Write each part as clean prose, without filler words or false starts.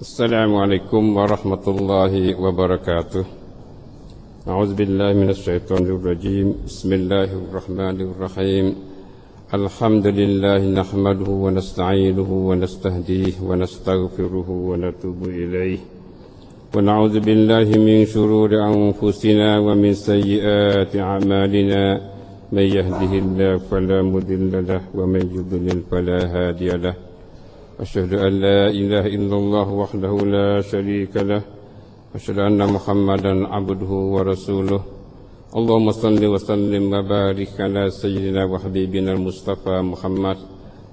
Assalamualaikum warahmatullahi wabarakatuh. A'udzu billahi minasyaitonir rajim. Bismillahirrahmanirrahim. Alhamdulillahi nahmaduhu wa nasta'inuhu wa nastahdihi wa nastaghfiruhu wa natubu ilayhi. Wa na'udzu billahi min shururi anfusina wa min sayyiati a'malina. Man yahdihillahu fala mudilla lahu wa man yudlil fala hadiya lahu. أشهد أن لا إله إلا الله وحده لا شريك له أشهد أن محمدا عبده ورسوله اللهم صل وسلم وبارك على سيدنا وحبيبنا المصطفى محمد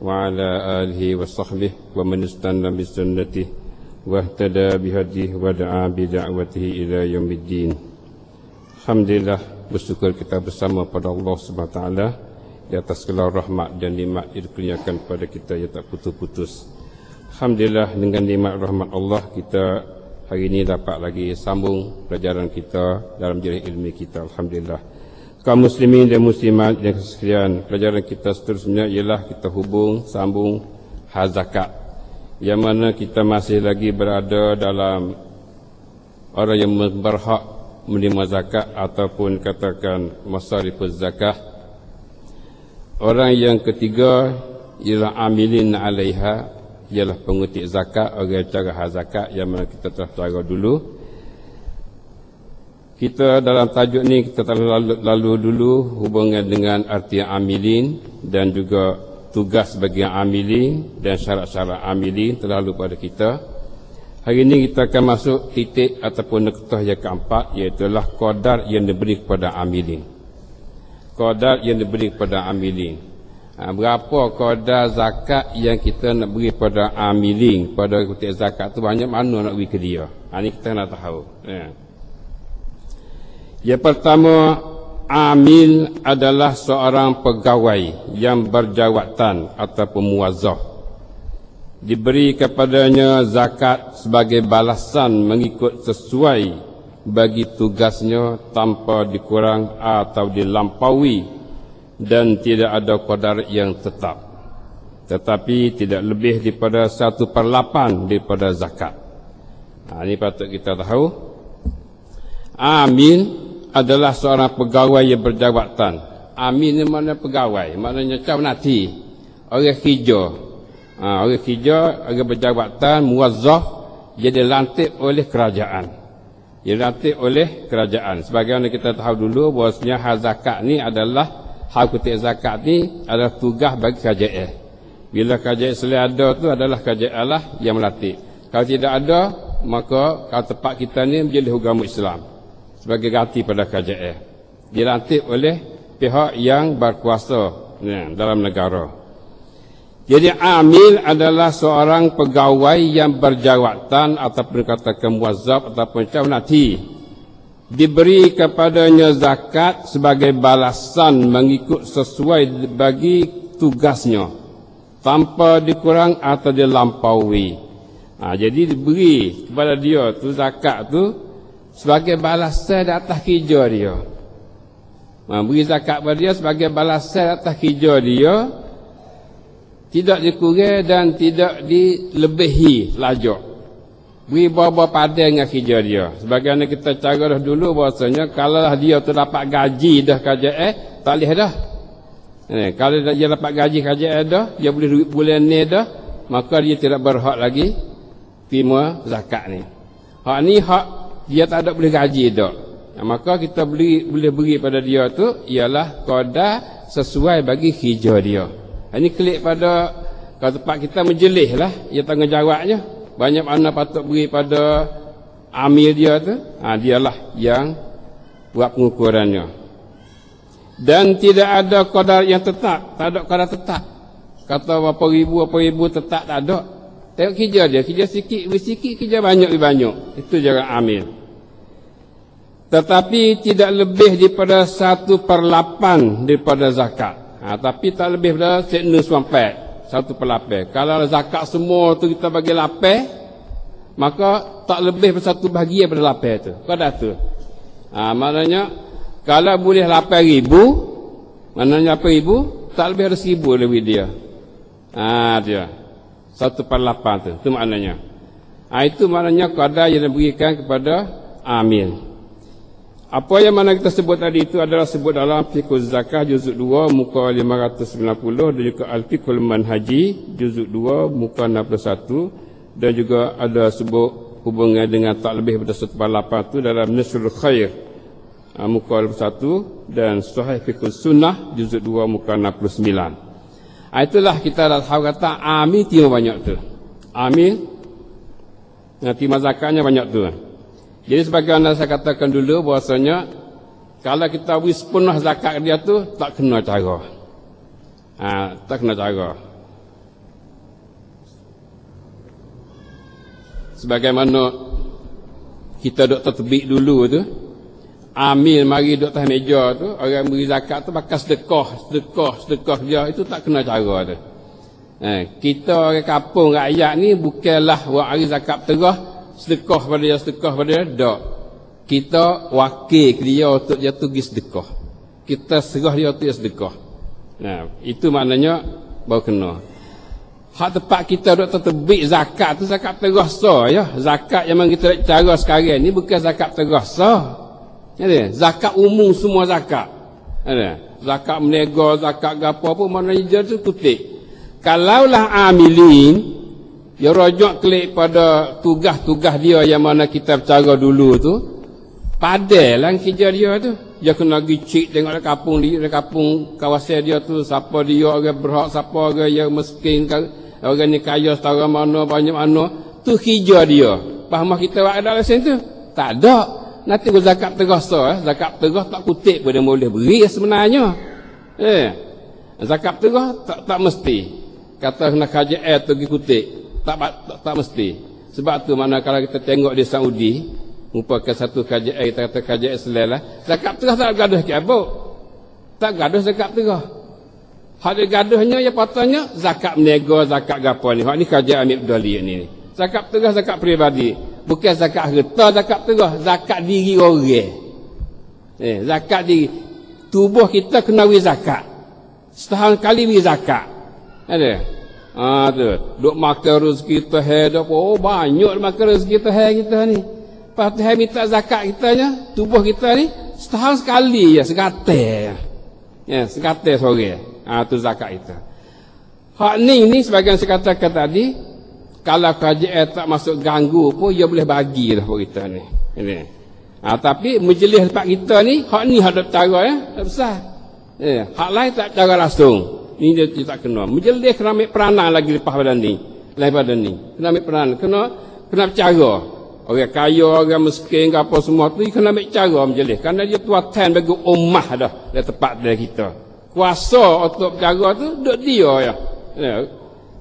وعلى آله وصحبه ومن استنى بسنته واهتدى بهديه ودعا بدعوته إلى يوم الدين. Alhamdulillah, bersyukur kita bersama pada Allah SWT di atas segala rahmat dan nikmat yang dikurniakan kepada kita yang tak putus-putus. Alhamdulillah, dengan nikmat rahmat Allah kita hari ini dapat lagi sambung pelajaran kita dalam jenis ilmu kita. Alhamdulillah. Kaum muslimin dan muslimat yang sekalian, pelajaran kita seterusnya ialah kita sambung hal zakat, yang mana kita masih lagi berada dalam orang yang berhak menerima zakat ataupun katakan masarifuz zakah. Orang yang ketiga ialah amilin alaiha, ialah pengutik zakat, orang cara hal zakat yang mana kita telah cara dulu. Kita dalam tajuk ni kita telah lalu dulu hubungan dengan arti amilin dan juga tugas bagi amilin dan syarat-syarat amilin telah lalu pada kita. Hari ini kita akan masuk titik ataupun nuktah yang keempat, iaitu qadar yang diberi kepada amilin. Qadar yang diberi kepada amilin. Berapa qadar zakat yang kita nak beri pada amilin, pada kutik zakat tu banyak mana nak beri ke dia. Ini kita nak tahu. Yang pertama, amil adalah seorang pegawai yang berjawatan ataupun muwazzaf. Diberi kepadanya zakat sebagai balasan mengikut sesuai bagi tugasnya tanpa dikurang atau dilampaui, dan tidak ada qadar yang tetap, tetapi tidak lebih daripada 1/8 daripada zakat. Ini patut kita tahu. Amil adalah seorang pegawai yang berjawatan. Amil ni mana pegawai, maknanya macam nanti orang kerja. Orang kerja, orang berjawatan, muwazzaf, dia dilantik oleh kerajaan. Dia dilantik oleh kerajaan. Sebagaimana kita tahu dulu bahawasanya hal zakat ni adalah, hal kutik zakat ni adalah tugas bagi kerajaan. Bila kerajaan selalu ada tu adalah kerajaan lah yang melantik. Kalau tidak ada, maka kalau tempat kita ni menjadi agama Islam sebagai ganti pada kerajaan. Dilantik oleh pihak yang berkuasa dalam negara. Jadi amil adalah seorang pegawai yang berjawatan ataupun katakan muwazzaf ataupun cawanati. Diberi kepadanya zakat sebagai balasan mengikut sesuai bagi tugasnya tanpa dikurang atau dilampaui. Jadi diberi kepada dia tu zakat tu sebagai balasan atas kerja dia. Beri zakat kepada dia sebagai balasan atas kerja dia, tidak dikurang dan tidak dilebihi lajak. Beri berapa padan dengan kerja dia. Sebagaimana kita cara dah dulu bahasanya, kalau dia tu dapat gaji dah kerajaan, tak boleh dah. Kalau dia dapat gaji kerajaan dah, dia boleh duit bulan ni dah, maka dia tidak berhak lagi terima zakat ni. Hak ni hak dia tak ada boleh gaji dah. Maka kita boleh beri pada dia tu ialah qadar sesuai bagi kerja dia. Ini klik pada kalau tempat kita menjelih lah, ia tanggungjawabnya. Banyak mana patut beri pada amil dia tu, dialah yang buat pengukurannya. Dan tidak ada qadar yang tetap, tak ada qadar tetap. Kata berapa ribu tetap tak ada. Tengok kerja dia, kerja sikit, kerja banyak. Itu jangan amil. Tetapi tidak lebih daripada 1/8 daripada zakat. Tapi tak lebih daripada sekna suampat. 1/8. Kalau zakat semua tu kita bagi 8, maka tak lebih daripada 1 bahagian daripada 8 tu. Kau dah tu. Maknanya kalau boleh 8,000, maknanya 8,000, tak lebih dari 1,000 lebih dia. Dia 1/8 tu. Itu maknanya. Itu maknanya qadar yang diberikan kepada amil. Apa yang mana kita sebut tadi itu adalah sebut dalam Fiqh Zakah juzuk 2 muka 590 dan juga Al-Fiqhul Manhaji juzuk 2 muka 61 dan juga ada sebut hubungan dengan tak lebih daripada 1/8 itu dalam Nasrul Khair muka 1 dan Sahih Fiqh Sunnah juzuk 2 muka 69. Itulah kita dah tahu kata amil timah banyak tu. Amil timah zakatnya banyak tu. Jadi sebagaimana saya katakan dulu bahasanya kalau kita beri sepenuh zakat dia tu tak kena cara. Tak kena cara. Sebagaimana kita duk tertebik dulu tu, amil mari duk atas meja tu, orang beri zakat tu pakai sedekah dia, itu tak kena cara tu. Kita orang kampung rakyat ni bukanlah buat hari zakat terah sedekah pada dia, tak. Kita wakil ke dia untuk dia pergi sedekah. Kita serah dia untuk dia sedekah. Itu maknanya baru kena. Hak tempat kita duk tertebik zakat tu zakat terasa ya. Zakat yang kita cara sekarang ni bukan zakat terasa. Zakat umum semua zakat. Zakat menega, zakat gapo pun maknanya dia tu kutip. Kalaulah amilin dia rojok klik pada tugas-tugas dia yang mana kita bercara dulu tu, padahlah kerja dia tu. Dia kena pergi cek tengok di kampung kawasan dia tu, siapa dia orang berhak, siapa orang yang miskin, orang ni kaya setara mana, banyak mana. Tu kerja dia. Faham kita buat ada lesen tu? Tak ada. Nanti gua zakat terasa, zakat terah tak kutip pun dia boleh beri sebenarnya. Zakat terah tak mesti. Kata kena KJL tu pergi kutip. Tak mesti. Sebab tu mana kalau kita tengok di Saudi, merupakan satu KJL, kita kata KJL selalah, zakat terah tak gaduh ke abuk. Tak gaduh zakat terah. Hak dia gaduhnya ya patutnya zakat menega, zakat gapo ni. Hak ni KJL ambil dali ni. Zakat terah zakat peribadi. Bukan zakat harta, zakat terah, zakat diri orang. Zakat diri. Tubuh kita kena beri zakat. Setahun kali beri zakat. Ada. Tu, duk makan rezeki Tuhan dah. Banyak makan rezeki Tuhan kita ni. Lepas Tuhan minta zakat kitanya, tubuh kita ni setahun sekali ya, segatai. Segatai sore. Tu zakat kita. Hak ni sebagian saya katakan tadi, kalau kerajaan tak masuk ganggu pun dia boleh bagi dah buat kita ni. Tapi majlis tempat kita ni, hak ni ada cara tak besar. Hak lain tak cara langsung. Ni dia tak kena. Majlis kena ambil peranan lagi lepas pada ni. Daripada ni. Kena ambil peranan. Kena bercara. Orang kaya, orang miskin, apa semua tu, kena ambil cara majlis. Kerana dia tuatan bagi ummah dah. Dari tempat dari kita. Kuasa untuk bercara tu, duduk dia ya.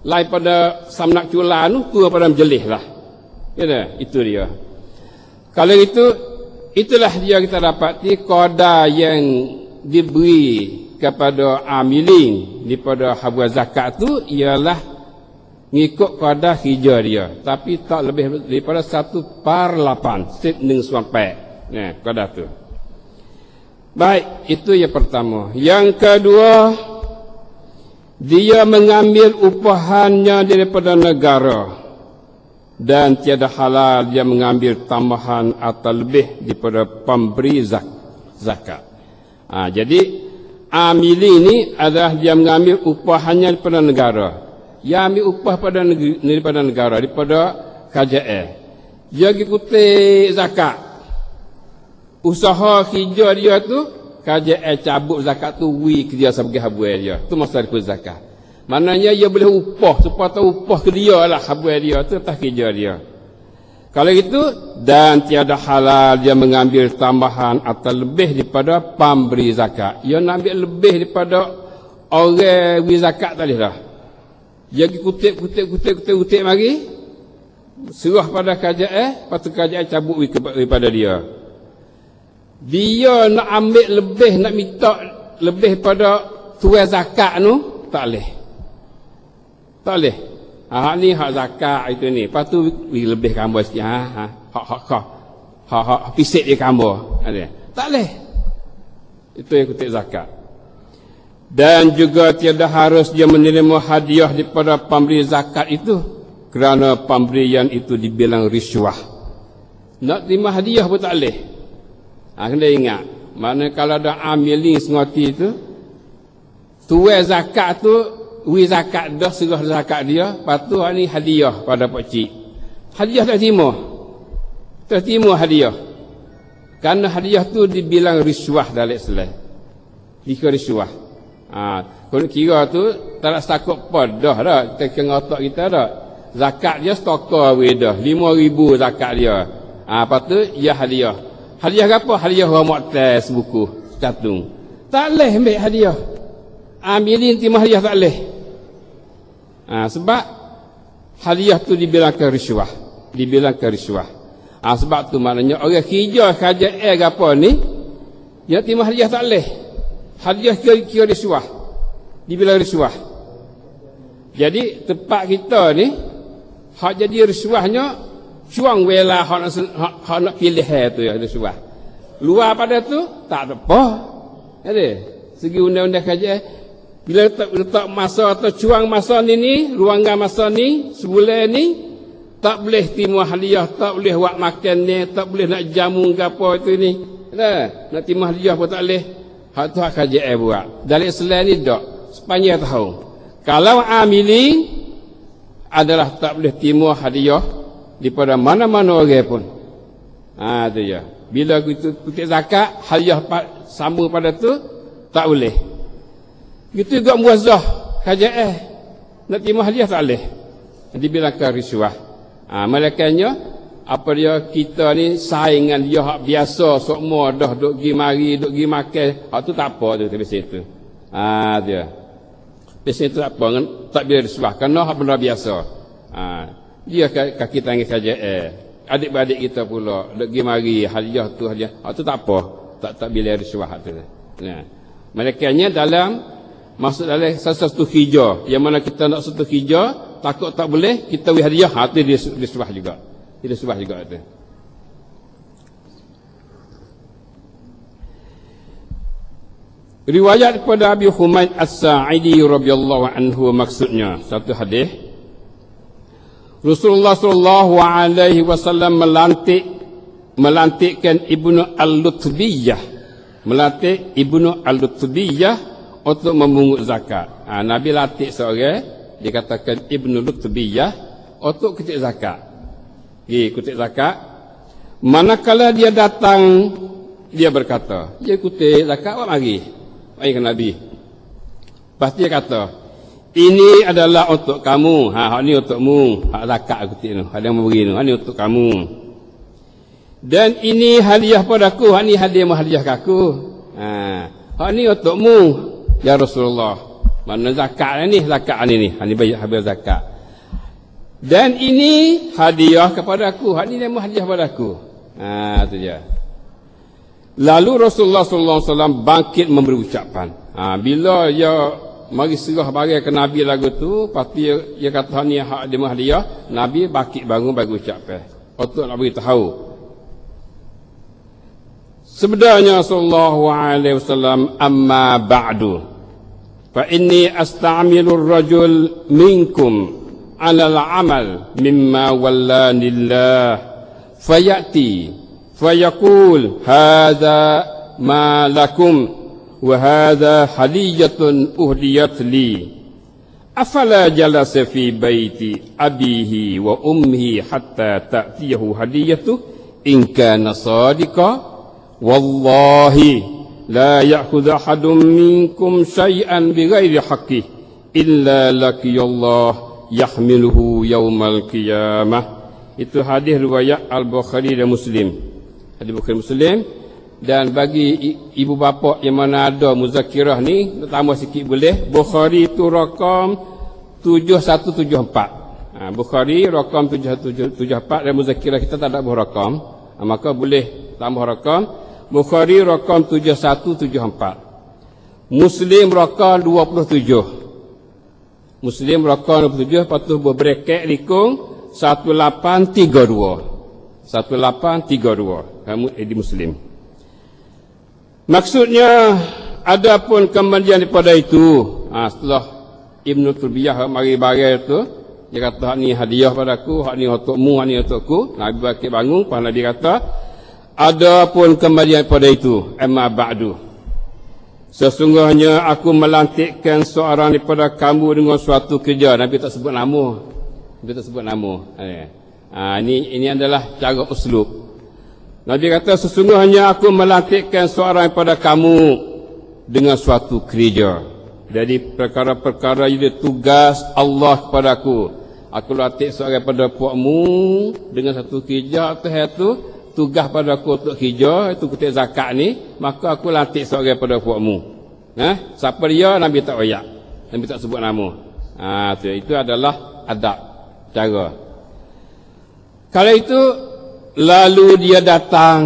Lain pada samnak cula tu, kurang pada majlis lah. Itu dia. Kalau itulah dia kita dapati qadar yang diberi kepada amilin daripada habuah zakat tu ialah ngikut qadar hijrah dia, tapi tak lebih daripada 1/8 sit ning sampai qadar tu. Baik, itu yang pertama. Yang kedua, dia mengambil upahannya daripada negara dan tiada halal dia mengambil tambahan atau lebih daripada pemberi zakat. Jadi amili ni adalah dia mengambil upahannya daripada negara. Dia ambil upah daripada negara, daripada KJL. Dia ikuti zakat. Usaha kerja dia tu, KJL cabut zakat tu, ke dia sebagai habuai dia. Tu masa daripada zakat. Maknanya dia boleh upah, supaya upah ke dia lah habuai dia tu, atas kerja dia. Kalau itu, dan tiada halal dia mengambil tambahan atau lebih daripada pemberi zakat. Dia nak ambil lebih daripada orang beri zakat tadi dah. Dia pergi kutip mari, serah pada KJL, lepas tu KJL cabut daripada dia. Dia nak ambil lebih, nak minta lebih pada tuan zakat tu, tak boleh. Tak boleh. Hak ni hak zakat itu ni. Lepas tu lebih gambar sikit. Hak pisik dia gambar. Tak boleh. Itu yang kutip zakat. Dan juga tiada harus dia menerima hadiah daripada pemberi zakat itu. kerana pemberian itu dibilang riswah. Nak terima hadiah pun tak boleh. Kena ingat, mana kalau ada amilin sengoti itu, tuai zakat tu, wi zakat dah serah zakat dia, lepas tu ni hadiah pada pak cik. Hadiah tak terima. Tak terima hadiah. Kerana hadiah tu dibilang riswah dalam Islam. Dikira riswah. Kalau kira tu tak nak takut apa dah dah. Kita kena otak kita dah. Zakat dia stokar we dah. 5,000 zakat dia. Lepas tu ya hadiah. Hadiah apa? Hadiah orang mu'tas buku catung. Tak boleh ambil hadiah. Ambilin terima hadiah tak boleh. Sebab hadiah tu dibilangkan riswah. Dibilangkan riswah. Sebab tu maknanya orang kerja kerajaan apa ni, dia terima hadiah tak boleh. Hadiah kira riswah. Dibilang riswah. Jadi tempat kita ni, hak jadi riswahnya, cuang wela hak nak pilih tu ya riswah. Luar pada tu, tak ada apa. Ada. Segi undang-undang kerajaan, bila letak masa atau cuang masa ni, ruangan masa ni, sebulan ni, tak boleh terima hadiah, tak boleh buat makan ni, tak boleh nak jamu ke apa itu ni. Nak terima hadiah pun tak boleh. Hak tu hak kerajaan buat. Dalam Islam ni tak. Sepanjang tahun. Kalau amilin adalah tak boleh terima hadiah daripada mana-mana orang pun. Tu ya. Bila kita kutip zakat, hadiah sama pada tu, tak boleh. Gitu juga muazzah kerajaan. Nak terima hadiah tak boleh. Dibilangkan riswah. Malaikannya apa dia kita ni saingan dia hak biasa semua dah duk gi mari duk gi makan, hak tu tak apa tu biasa tu. Dia. Biasa tu tak apa, tak boleh riswah kerana hak benda biasa. Dia kaki tangan kerajaan. Adik-beradik kita pula duk gi mari hadiah tu hadiah. Hak tu tak apa, tak boleh riswah hak tu. Malaikannya dalam masuk dalam satu hijau yang mana kita nak satu hijau takut tak boleh kita beri hadiah, itu dia riswah juga. Dia riswah juga tu. Riwayat daripada Abi Humaid As-Sa'idi radhiyallahu anhu, maksudnya satu hadis Rasulullah sallallahu alaihi wasallam melantikkan Ibnu Al-Lutbiyah, melantik Ibnu Al-Lutbiyah untuk memungut zakat. Nabi latih seorang dikatakan Ibnu Lutbiyah untuk kutip zakat. Kutip zakat. Manakala dia datang, dia berkata, dia kutip zakat, awak mari. Mari ke Nabi. Pasti dia kata, ini adalah untuk kamu. Hak ni untukmu. Hak zakat kutip tu. Ada yang memberi tu. Hak ni untuk kamu. Dan ini hadiah padaku. Hak ni hadiah ke aku. Hak ni untukmu, ya Rasulullah. Mana zakat ni? Zakat ni. Ini bayar habis zakat. Dan ini hadiah kepada aku. Ini nama hadiah kepada aku. Itu dia. Lalu Rasulullah SAW bangkit memberi ucapan. Bila dia mari serah barang ke Nabi lagu tu, pasti dia kata ni hak dia hadiah, Nabi bangkit bangun bagi ucapan. Untuk nak beritahu. Sebenarnya sallallahu alaihi wasallam, amma ba'du. فإني أستعمل الرجل منكم على العمل مما ولاني الله فيأتي فيقول هذا ما لكم وهذا هدية أهديت لي أفلا جلس في بيت أبيه وأمه حتى تأتيه هديته إن كان صادقا والله لا يأخذ أحد منكم شيئا بغير حقه إلا لقي الله يحمله يوم القيامة. Itu hadis riwayat Al-Bukhari dan Muslim. Hadis Bukhari Muslim. Dan bagi ibu bapa yang mana ada muzakirah ni, tambah sikit boleh. Bukhari itu rakam 7174. Bukhari rakam 7174 dan muzakirah kita tak ada buah rakam. Maka boleh tambah rakam. Bukhari rakam 7174. Muslim rakam 27. Muslim rakam 27, lepas tu berbraket likung 1832. 1832. Kamu di Muslim. Maksudnya adapun kemudian daripada itu, setelah Ibnu Lutbiyah mari barang itu, Dia kata, hak ni hadiah padaku, hak ni untukmu, hak ni untukku. Nabi Bakir bangun, lepas Nabi kata, ada pun kembalian pada itu. Amma ba'du. Sesungguhnya aku melantikkan seorang daripada kamu dengan suatu kerja. Nabi tak sebut nama. Nabi tak sebut nama. Ini adalah cara uslub. Nabi kata, sesungguhnya aku melantikkan seorang daripada kamu dengan suatu kerja. Jadi perkara-perkara itu tugas Allah kepadaku. Aku latih seorang pada puakmu dengan satu kerja atau itu tugas pada aku untuk kerja itu kutip zakat ni, maka aku latih seorang pada puakmu. Siapa dia? Nabi tak royak. Nabi tak sebut nama. Itu adalah adab, cara. Kalau itu lalu dia datang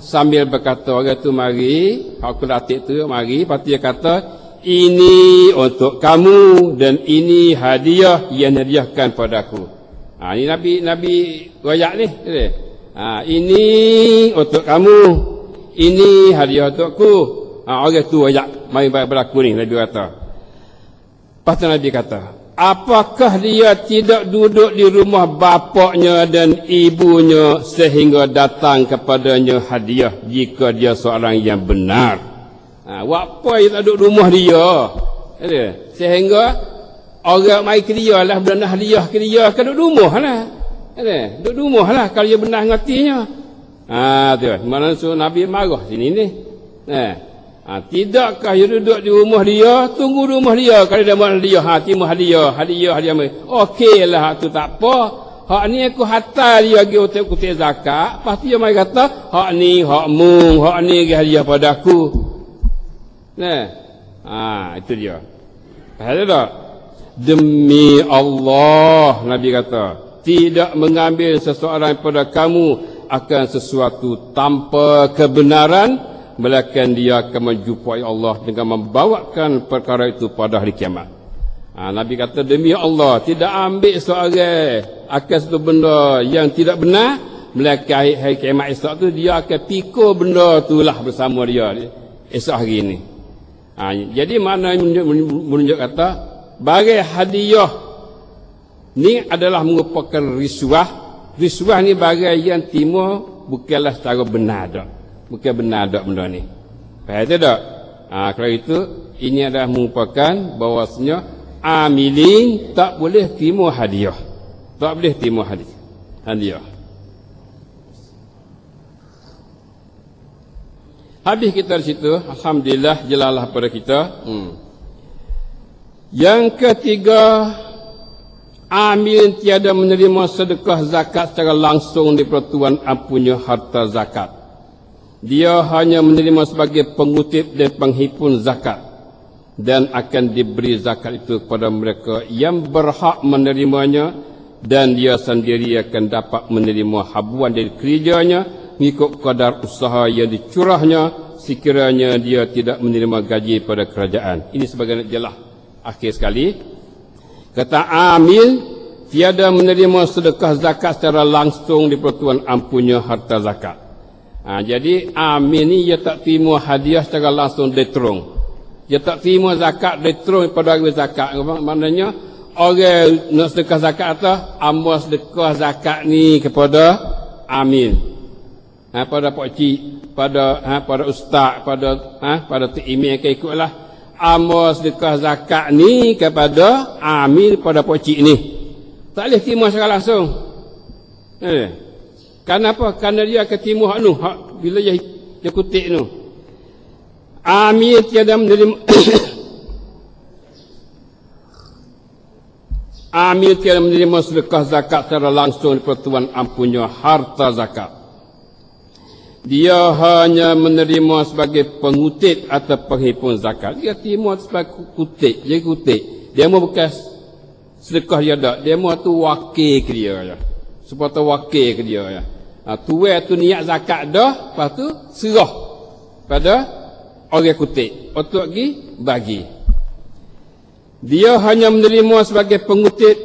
sambil berkata, orang tu mari, aku latih tu mari, lepas tu dia kata, ini untuk kamu dan ini hadiah yang hadiahkan padaku. Ini Nabi royak ni. Ini untuk kamu, ini hadiah untukku. Orang tu royak mari berlaku ni, Nabi kata. Lepas tu Nabi kata, apakah dia tidak duduk di rumah bapaknya dan ibunya sehingga datang kepadanya hadiah jika dia seorang yang benar? Apa yang tak duduk rumah dia? Sehingga orang mai ke dia lah, benda hadiah ke dia, kan duduk rumah lah. Duduk rumah lah kalau dia benar ngatinya. Mana Nabi marah sini ni. Tidakkah dia duduk di rumah dia, tunggu rumah dia kalau dia mau hadiah, terima hadiah. Okey lah, tu tak apa. Hak ni aku hantar dia bagi untuk kutip zakat. Lepas tu dia mai kata, hak ni hakmu, hak ni hadiah padaku. Itu dia. Faham tak? Demi Allah, Nabi kata, tidak mengambil seseorang daripada kamu akan sesuatu tanpa kebenaran, melainkan dia akan menjumpai Allah dengan membawakan perkara itu pada hari kiamat. Nabi kata, demi Allah, tidak ambil seorang akan satu benda yang tidak benar, melainkan hari kiamat esok tu dia akan pikul benda itulah bersama dia esok hari ini. Jadi makna menunjuk kata bagai hadiah ni adalah merupakan riswah. Riswah ni bagai yang timur bukanlah secara benar dak. Bukan benar dak benda ni. Faham tak? Kalau itu ini adalah merupakan bahawasanya amilin tak boleh timur hadiah. Tak boleh timur hadiah. Habis kita di situ, alhamdulillah jelalah pada kita. Yang ketiga, amil tiada menerima sedekah zakat secara langsung di Tuan ampunnya harta zakat. Dia hanya menerima sebagai pengutip dan penghimpun zakat dan akan diberi zakat itu kepada mereka yang berhak menerimanya, dan dia sendiri akan dapat menerima habuan dari kerjanya mengikut kadar usaha yang dicurahnya sekiranya dia tidak menerima gaji pada kerajaan. Ini sebagai jelas akhir sekali. Kata amil tiada menerima sedekah zakat secara langsung di Tuan ampunnya harta zakat. Jadi amil ni dia tak terima hadiah secara langsung detrong. Dia tak terima zakat detrong pada orang zakat. Maknanya orang nak sedekah zakat atau ambil sedekah zakat ni kepada amil. Pada pak cik, pada ustaz, pada tu email ke ikutlah ambil sedekah zakat ni kepada amil pada pak cik ni. Tak boleh terima secara langsung. Kenapa? Kerana dia akan terima hak nu, hak bila dia kutip nu. Amil tiada menerima amil tiada menerima sedekah zakat secara langsung di Tuan ampunnya harta zakat. Dia hanya menerima sebagai pengutip atau penghimpun zakat. Dia terima sebagai kutip. Dia kutip. Dia mau bekas sedekah dia tak. Dia mau tu wakil ke dia. Supaya tu wakil ke dia. Tuai tu niat zakat dah. Lepas tu serah pada orang kutip. Untuk pergi bagi. Dia hanya menerima sebagai pengutip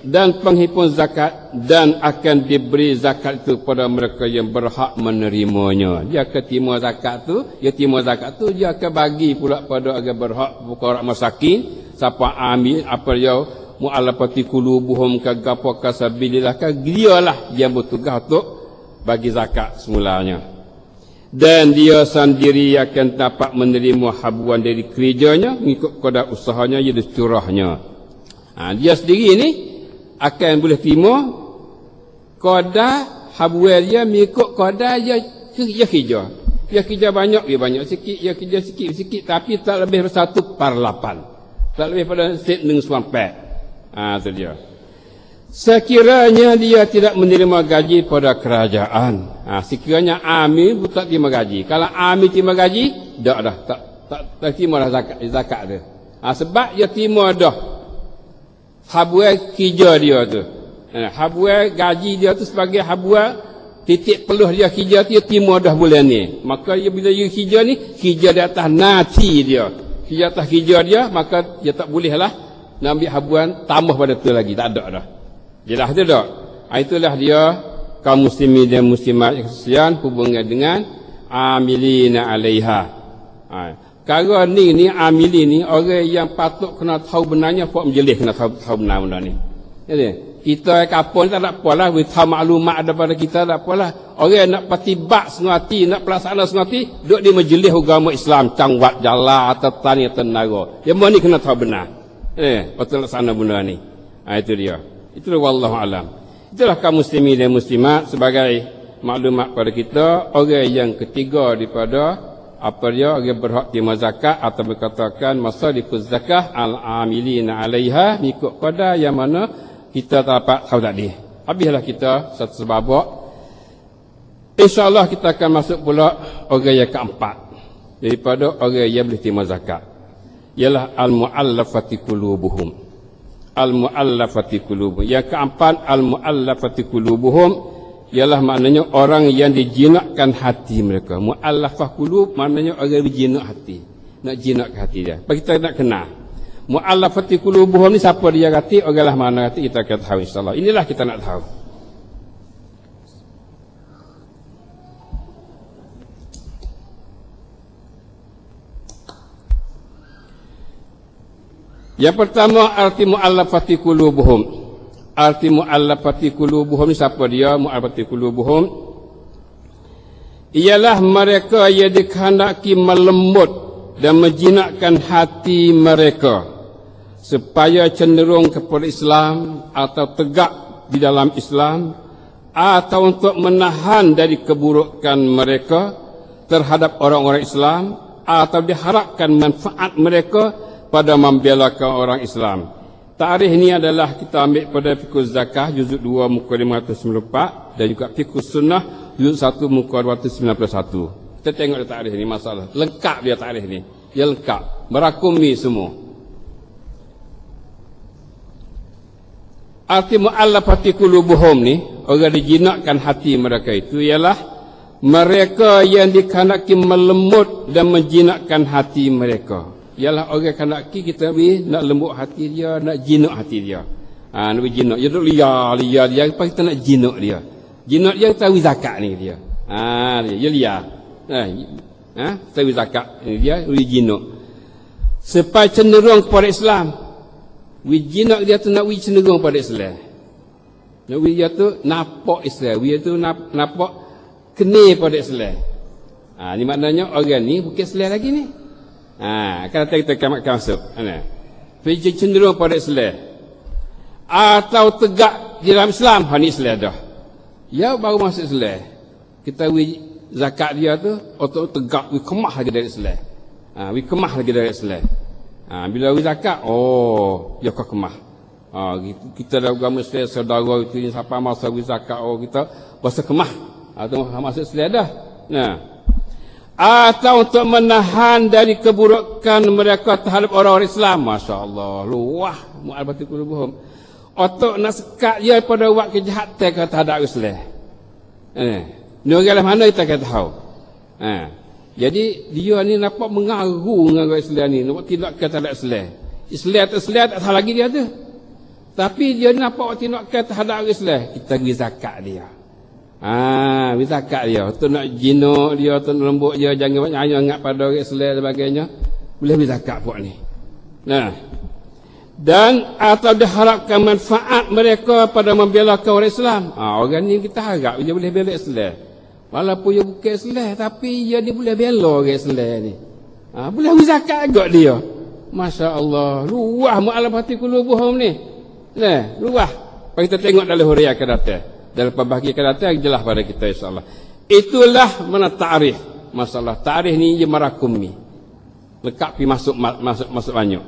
dan penghimpun zakat, dan akan diberi zakat itu kepada mereka yang berhak menerimanya. Dia akan terima zakat tu, dia akan bagi pula pada orang berhak, orang masakin, siapa ambil apa dia mu'allafati qulubuhum ka gapo ka sabilillah ka dialah yang bertugas untuk bagi zakat semulanya. Dan dia sendiri akan dapat menerima habuan dari kerjanya mengikut kadar usahanya iaitu curahnya. Dia sendiri ni akan boleh terima kadar habuan dia mengikut kadar dia kerja. Dia kerja banyak, dia banyak sikit, dia kerja sikit, tapi tak lebih 1/8. Tak lebih pada set dengan suampat. Itu dia. Sekiranya dia tidak menerima gaji pada kerajaan. Sekiranya amil pun tak terima gaji. Kalau amil terima gaji, dah tak terima dah zakat dia. Sebab dia terima dah habuan kerja dia tu. Habuan gaji dia tu sebagai habuan titik peluh dia kerja dia terima dah bulan ni. Maka dia bila dia kerja ni, kerja di atas nati dia. Kerja atas kerja dia, maka dia tak boleh lah nak ambil habuan tambah pada tu lagi. Tak ada dah. Jelas tu tak? Itulah dia kaum muslimin dan muslimat sekalian hubungan dengan amilina alaiha. Kalau ni amilin ni orang yang patut kena tahu benarnya, puak menjelih kena tahu benar benda ni. Jadi kita kapon tak nak apalah, we tahu maklumat daripada kita tak apalah. Orang nak patibak sengerti, nak pelaksana sengerti, duduk di majlis agama Islam, cangwat jala atau tani atau naga. Yang mana ni kena tahu benar. Betul laksana benda ni. Itu dia. Itulah wallahu alam. Itulah kaum muslimin dan muslimat sebagai maklumat pada kita, orang yang ketiga daripada apa dia orang berhak terima zakat atau berkatakan masalifuz zakah al-amilina 'alaiha mengikut qadar yang mana kita tak dapat tahu tadi. Habislah kita satu sebab. Insya-Allah kita akan masuk pula orang yang keempat daripada orang yang boleh terima zakat. Ialah al-mu'allafati qulubuhum. Al-mu'allafati qulubuhum. Yang keempat al-mu'allafati qulubuhum ialah maknanya orang yang dijinakkan hati mereka. Mu'allafah qulub maknanya orang berjinak hati. Nak jinak hati dia. Bagi kita nak kenal. Mu'allafati qulubuhum ni siapa dia hati, oranglah mana hati kita akan tahu insya-Allah. Inilah kita nak tahu. Yang pertama arti mu'allafati qulubuhum. Arti mu'allafati qulubuhum ni siapa dia? Mu'allafati qulubuhum ialah mereka yang dikehendaki melembut dan menjinakkan hati mereka supaya cenderung kepada Islam atau tegak di dalam Islam atau untuk menahan dari keburukan mereka terhadap orang-orang Islam atau diharapkan manfaat mereka pada membelakan orang Islam. Tarikh ini adalah kita ambil pada Fiqh Zakah juzuk 2 muka 594 dan juga Fiqh Sunnah juzuk 1 muka 291. Kita tengok tarikh ini masalah. Lengkap dia tarikh ini. Dia lengkap, merakumi semua. Arti mu'allafati qulubuhum ni, orang dijinakkan hati mereka itu ialah mereka yang dikehendaki melembut dan menjinakkan hati mereka. Ialah orang kanaki kita nak lembut hati dia, nak jinak hati dia. Nak jinak. Dia duduk liar dia. Lepas kita nak jinak dia. Jinak dia tahu zakat ni dia. Dia liar. Tahu zakat ni dia, jinak. Supaya cenderung kepada Islam. Jinak dia tu nak cenderung pada Islam. Nak dia tu nampak Islam. Dia tu nampak kena pada Islam. Ni maknanya orang ni bukan Islam lagi ni. Kalau kita akan masuk pergi cenderung pada Islam atau tegak di dalam Islam, ni Islam dah ya baru masuk Islam. Kita zakat dia tu atau tegak kemah lagi dari Islam, kemah lagi dari Islam. Bila zakat, dia kemah. Kita dalam agama Islam saudara itu siapa masa zakat, kita bahasa kemah atau masuk Islam dah. Atau untuk menahan dari keburukan mereka terhadap orang-orang Islam. Masya Allah, luah mu'allafati qulubuhum. Untuk nak sekat dia pada buat kejahatan terhadap Islam. Ni orang mana kita akan tahu. Jadi dia ni nampak mengaru dengan orang Islam ni, nampak tidak terhadap Islam. Islam tak salah lagi dia tu. Tapi dia ni nampak tidak terhadap Islam. Kita beri zakat dia. Beri zakat dia. Untuk nak jinak dia, untuk nak lembut dia, jangan banyak ingat pada orang Islam dan sebagainya. Boleh beri zakat buat ni. dan atau diharapkan manfaat mereka pada membela kaum orang Islam. Orang ni kita harap dia boleh bela Islam. Walaupun dia bukan Islam, tapi dia boleh bela orang Islam ni. Boleh ambil zakat agak dia. Masya Allah, luah mu'alafati qulubuhum ni. Nah, luah. Kita tengok dalam huraian akan datang. Dalam pembahagian akan datang jelas pada kita insya-Allah. Itulah mana ta'rif. Masalah ta'rif ni dia merakumi. Lekat pi masuk banyak.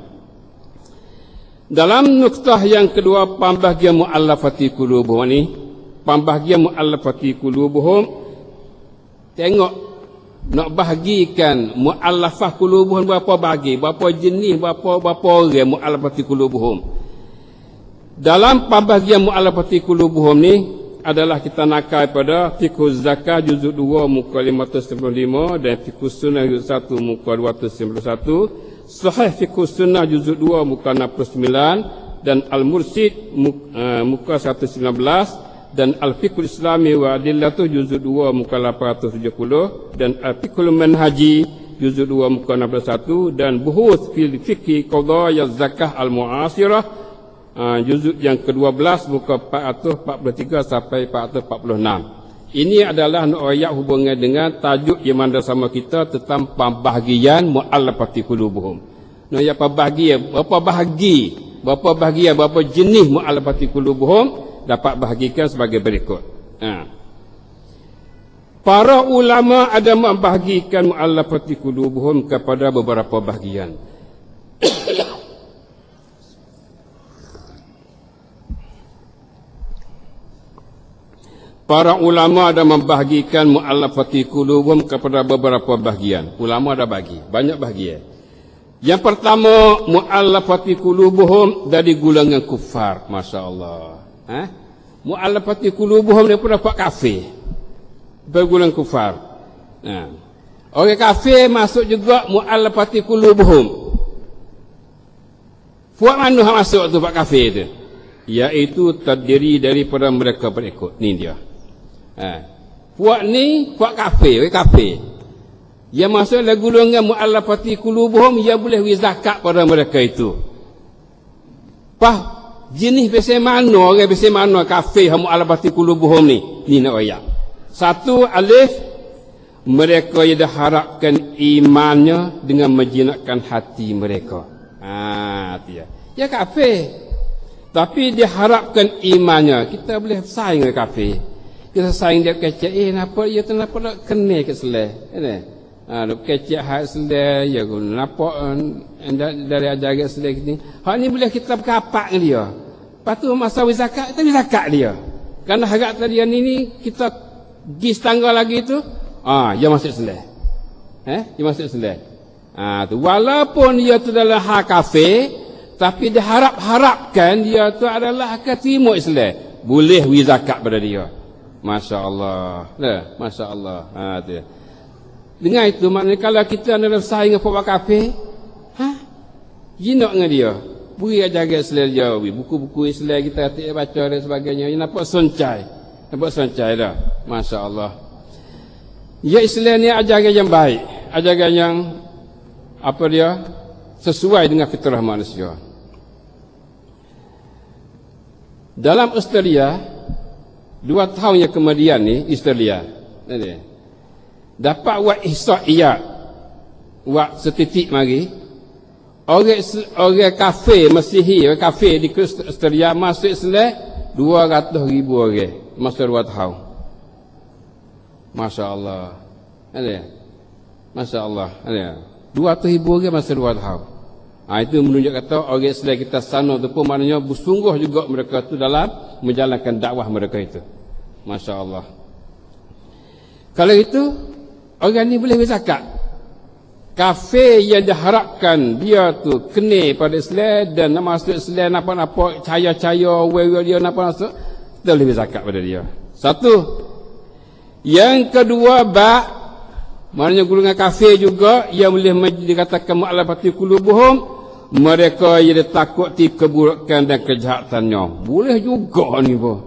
Dalam nuktah yang kedua pembahagian mu'allafati qulubuhum ni, pembahagian mu'allafati qulubuhum, tengok nak bahagikan mu'allafah qulubuhum berapa bahagi, berapa jenis, berapa orang mu'allafati qulubuhum. Dalam pembahagian mu'allafati qulubuhum ni adalah kita nakal pada Fiqhuz Zakah juzuk 2 muka 595 dan Fiqhus Sunnah juzuk 1 muka 291, Sahih Fiqhus Sunnah juzuk 2 muka 69 dan Al-Mursyid muka 119 dan Al-Fiqhul Islami wa Adillatuh juzuk 2 muka 870 dan Al-Fiqhul Manhaji juzuk 2 muka 61 dan Buhuth fil Fiqhi Qadaya Zakah Al-Mu'asirah juzuk yang ke-12 muka 443 sampai 446. Ini adalah ayat hubungan dengan tajuk yang mana sama kita tentang pembahagian mu'allafati qulubuhum. Ayat pembahagian, berapa bahagian, berapa jenis mu'allafati qulubuhum dapat bahagikan sebagai berikut. Para ulama ada membahagikan mu'allafati qulubuhum kepada beberapa bahagian. Para ulama ada membahagikan mu'allafati qulubuhum kepada beberapa bahagian. Ulama ada bagi, banyak bahagian. Yang pertama, mu'allafati qulubuhum dari golongan kufar. Masya-Allah. Mu'allafati qulubuhum daripada pak kafir. Bergolongan kufar. Orang kafir masuk juga mu'allafati qulubuhum. Puak mana masuk tu pak kafir tu? Iaitu terdiri daripada mereka berikut. Ni dia. Puak ni puak kafir, orang kafir. Yang masuk dalam golongan mu'allafati qulubuhum, yang boleh beri zakat pada mereka itu. Jenis biasa mana, orang biasa mana kafir mu'allafati qulubuhum ni? Ni nak ayat. Satu, alif, mereka yang diharapkan imannya dengan menjinakkan hati mereka. Dia. Ya kafir. Tapi diharapkan imannya. Kita boleh saing dengan kafir. Kita saing dia kecek, nampak dia tu nampak nak kena ke selah. Duk kecek hak selah, ya guna nampak dari ajaran selah ni. Hak ni boleh kita berkapak dengan dia. Lepas tu masa zakat, kita beri zakat dia. Kerana harap tadi ni kita pergi setangga lagi tu, dia masuk selah. Dia masuk selah. Tu walaupun dia tu dalam hak kafir, tapi diharapkan dia tu adalah akan terima Islam. Boleh beri zakat pada dia. Masya Allah. Masya Allah. Dengan itu maknanya kalau kita dalam saing dengan orang kafir, jinak dengan dia. Beri ajaran Islam dia. Buku-buku Islam kita baca dan sebagainya. Dia nampak soncai. Nampak soncai dah. Masya Allah. Ya, Islam ni ajaran yang baik. Ajaran yang sesuai dengan fitrah manusia. Dalam Australia, 2 tahun yang kemudian ni, Australia dapat buat ihsaiyat, buat statistik mari, orang kafir Masihi, orang kafir di Australia masuk Islam 200,000 orang masa 2 tahun. Masya Allah. Masya Allah. 200,000 orang masa 2 tahun. Itu menunjuk kata orang Islam kita sana tu pun maknanya bersungguh juga mereka tu dalam menjalankan dakwah mereka itu. Masya Allah. Kalau itu, orang ni boleh berzakat. Kafir yang diharapkan dia tu kena pada Islam dan nak masuk Islam, nampak cahaya-cahaya, dia nampak masuk, kita boleh berzakat pada dia. Satu. Yang kedua, maknanya golongan kafir juga yang boleh dikatakan mu'allafati qulubuhum, mereka yang ditakuti keburukan dan kejahatannya. Boleh juga ni pun.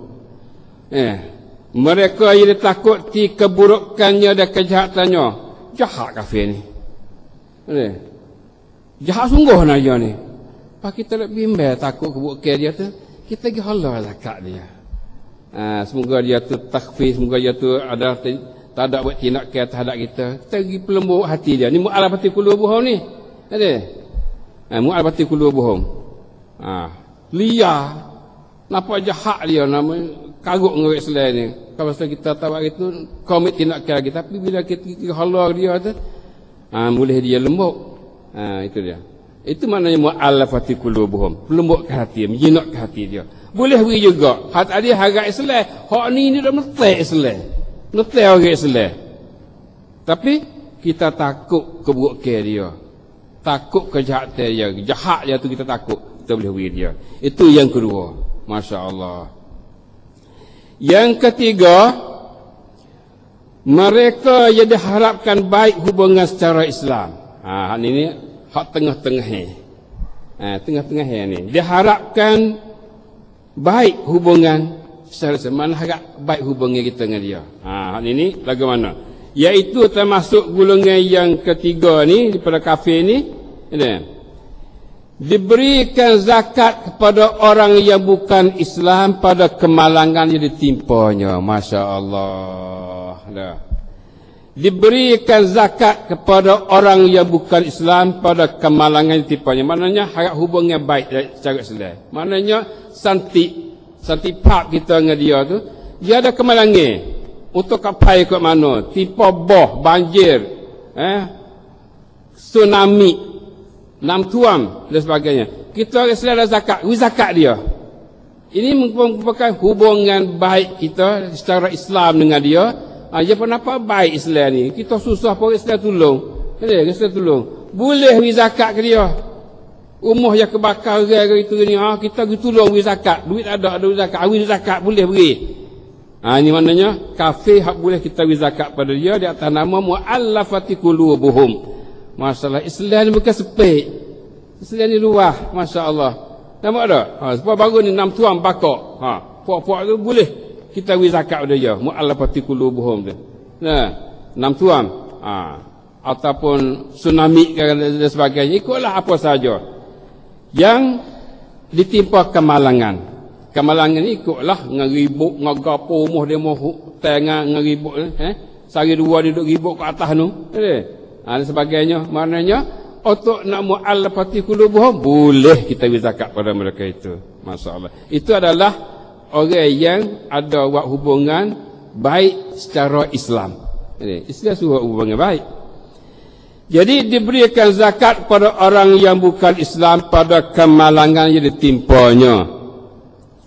Mereka yang ditakuti keburukannya dan kejahatannya. Jahat kafir ni. Jahat sungguh nak dia ni. Pak kita nak bimbang takut kebukaan dia tu, kita pergi halal zakat dia. Semoga dia tu takhfif, semoga dia tu ada tak ada buat tindakan terhadap kita. Kita pergi pelembut hati dia. Ni mu'alafati qulubuhum ni. Ada? Mu'alafati qulubuhum. Liar. Nampak jahat dia nama karuk dengan orang Islam ni. Kalau kita tahu itu komit tindakan kita, tapi bila kita halal dia tu, boleh dia lembut. Itu dia. Itu maknanya mu'allafati qulubuhum, pelembutkan hati, menjinakkan hati dia. Boleh beri juga. Hati dia harap Islam. Hak ni dah menetek Islam. Menetek orang Islam. Tapi kita takut keburukan dia. Takut kejahatan dia. Jahat dia tu kita takut. Kita boleh beri dia. Itu yang kedua. Masya Allah. Yang ketiga, mereka yang diharapkan baik hubungan secara Islam. Ini hak tengah-tengah tengah-tengah ni diharapkan baik hubungan secara Islam. Mana harap baik hubungan kita dengan dia. Ini lagu mana? Iaitu termasuk golongan yang ketiga ni daripada kafir ni, diberikan zakat kepada orang yang bukan Islam pada kemalangan yang ditimpanya. Masya Allah. Diberikan zakat kepada orang yang bukan Islam pada kemalangan yang ditimpanya. Maknanya harap hubungan baik secara Islam. Maknanya santipap kita dengan dia tu, dia ada kemalangan. Untuk kapai ke mana? Timpa boh, banjir, tsunami, nam tuam dan sebagainya. Kita orang Islam ada zakat, zakat dia. Ini merupakan hubungan baik kita secara Islam dengan dia. Dia pun apa baik Islam ni. Kita susah pun Islam tolong. Islam tolong. Boleh beri zakat ke dia. Rumah yang kebakar ke itu ni. Kita pergi tolong beri zakat. Duit ada zakat. Beri zakat boleh beri. Ini maknanya kafir hak boleh kita beri zakat pada dia di atas nama mu'allafati qulubuhum. Masalah Islam ni bukan sepik. Islam ni luah. Masya Allah. Nampak tak? Sebab baru ni 6 tuan bakar. Puak-puak tu boleh kita beri zakat pada dia. Mu'allafati qulubuhum tu. 6 tuan. Ataupun tsunami dan sebagainya. Ikutlah apa saja yang ditimpa kemalangan. Kemalangan ni ikutlah ngeribuk, ngagapo rumah dia mau tengah ngeribuk. Sehari dua dia duduk ribuk ke atas tu. Dan sebagainya. Maknanya untuk nak mu'allafati qulubuhum boleh kita beri zakat pada mereka itu. Masya Allah. Itu adalah orang yang ada buat hubungan baik secara Islam. Islam suruh hubungan baik. Jadi diberikan zakat pada orang yang bukan Islam pada kemalangan yang ditimpanya.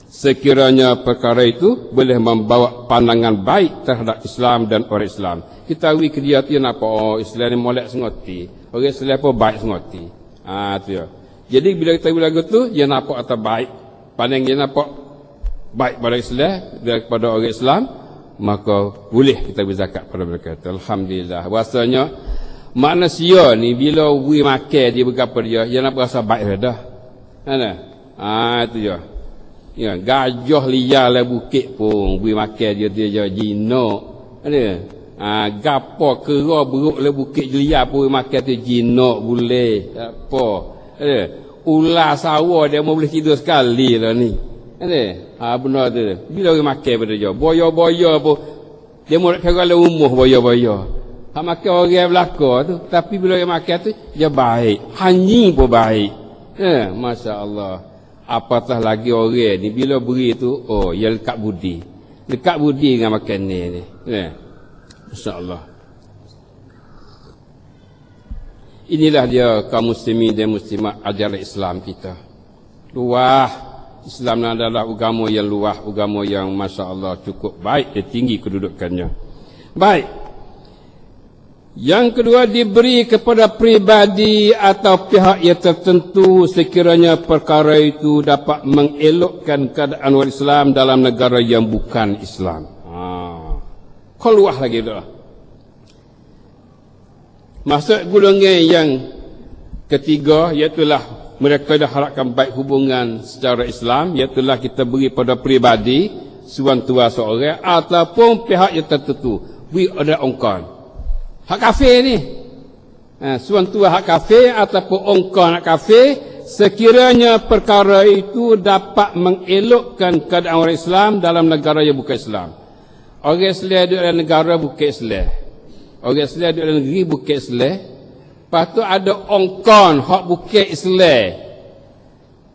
Sekiranya perkara itu boleh membawa pandangan baik terhadap Islam dan orang Islam. Kita tahu ke dia tu nampak Islam ni molek sengoti. Orang Islam pun baik sengoti. Tu ya. Jadi bila kita bilang tu, dia nampak atau baik. Pandang dia nampak baik pada Islam daripada orang Islam, maka boleh kita beri zakat pada mereka. Alhamdulillah. Rasanya manusia ni bila beri makan dia berapa dia nak rasa baik dah. Itu je. Ya, gajah liar lah bukit pun beri makan dia jinak. Gapo kera beruk lah bukit liar pun beri makan tu jinak boleh. Apa? Ular sawah dia mau boleh tidur sekali lah ni. Benar tu. Bila orang makan pada dia, boya-boya pun dia mau nak kira umur boya-boya. Hak makan orang belaka tu, tapi bila orang makan tu dia baik. Hanyi pun baik. Masya Allah. Apatah lagi orang ni bila beri tu, dia lekat budi. Lekat budi dengan makan ni. Masya Allah. Inilah dia kaum muslimin dan muslimat ajaran Islam kita. Luah. Islam adalah agama yang luah, agama yang Masya Allah cukup baik dan tinggi kedudukannya. Baik. Yang kedua, diberi kepada pribadi atau pihak yang tertentu sekiranya perkara itu dapat mengelokkan keadaan orang Islam dalam negara yang bukan Islam. Keluar lagi dah. Maksud golongan yang ketiga iaitulah mereka dah harapkan baik hubungan secara Islam, iaitulah kita beri pada pribadi suan tua seorang ataupun pihak yang tertentu. Beri ada ongkon. Hak kafir ni. Suan tua hak kafir ataupun ongkon hak kafir sekiranya perkara itu dapat mengelokkan keadaan orang Islam dalam negara yang bukan Islam. Orang Islam duduk dalam negara bukan Islam. Orang Islam duduk dalam negeri bukan Islam. Lepas tu ada ongkon hak bukan Islam.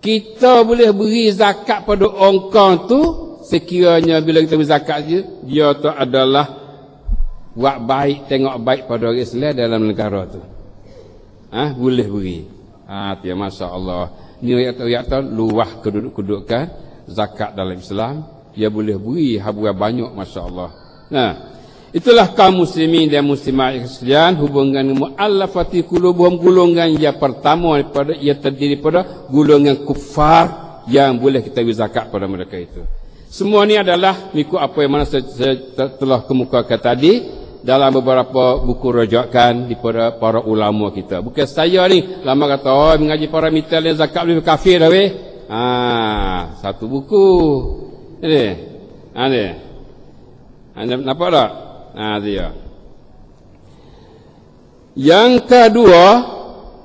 Kita boleh beri zakat pada ongkon tu sekiranya bila kita beri zakat dia tu adalah buat baik, tengok baik pada orang Islam dalam negara tu. Boleh beri. Ya masya-Allah. Ni ayat luah kedudukan zakat dalam Islam, dia boleh beri habuan banyak masya-Allah. Nah, itulah kaum muslimin dan muslimat sekalian, hubungan muallafati qulubuhum, golongan yang pertama daripada ia terdiri pada golongan kufar yang boleh kita beri zakat pada mereka itu. Semua ni adalah mengikut apa yang mana saya telah kemukakan tadi dalam beberapa buku rujukan daripada para ulama kita. Bukan saya ni lama kata mengaji para mital yang zakat boleh kafir dah weh. Satu buku. Ni. Ni. Anda nampak tak? Dia. Yang kedua,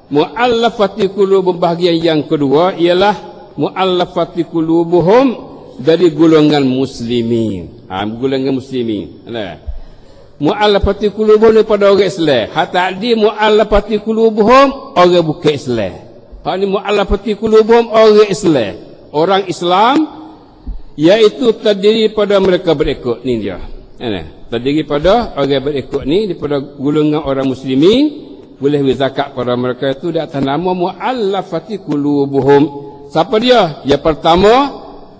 muallafati qulubuhum, bahagian yang kedua ialah muallafati qulubuhum dari golongan muslimin. Golongan muslimin. Mu'allafati qulubuhum daripada orang Islam. Tadi mu'allafati qulubuhum orang bukan Islam. Hak ni mu'allafati qulubuhum orang Islam. Orang Islam iaitu terdiri pada mereka berikut ni dia. Terdiri pada orang berikut ni daripada golongan orang muslimin, boleh beri zakat pada mereka itu di atas nama mu'allafati qulubuhum. Siapa dia? Yang pertama,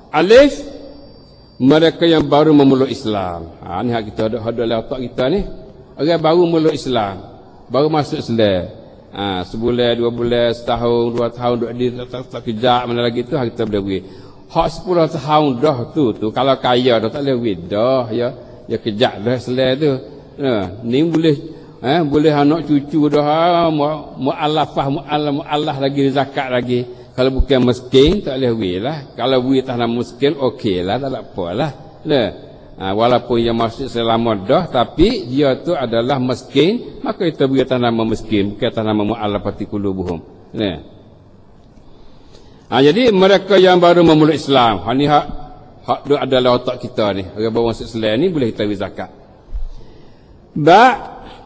alif, mereka yang baru memeluk Islam. Ni hak kita ada letak kita ni. Orang baru memeluk Islam, baru masuk Islam. Sebulan, 2 bulan, setahun, 2 tahun duduk di tak kejap mana lagi tu hak kita boleh beri. Hak 10 tahun dah tu kalau kaya dah tak boleh beri dah ya kejap dah Islam tu. Ni boleh boleh anak cucu dah mu'allafah lagi zakat lagi. Kalau bukan miskin tak boleh beri lah. Kalau beri atas nama miskin okey lah, tak apalah. Walaupun yang masuk selama dah, tapi dia tu adalah miskin, maka kita beri atas nama miskin, bukan atas nama mu'allafati qulubuhum. Jadi mereka yang baru memeluk Islam, ni hak adalah otak kita ni. Orang baru masuk Islam ni boleh kita beri zakat.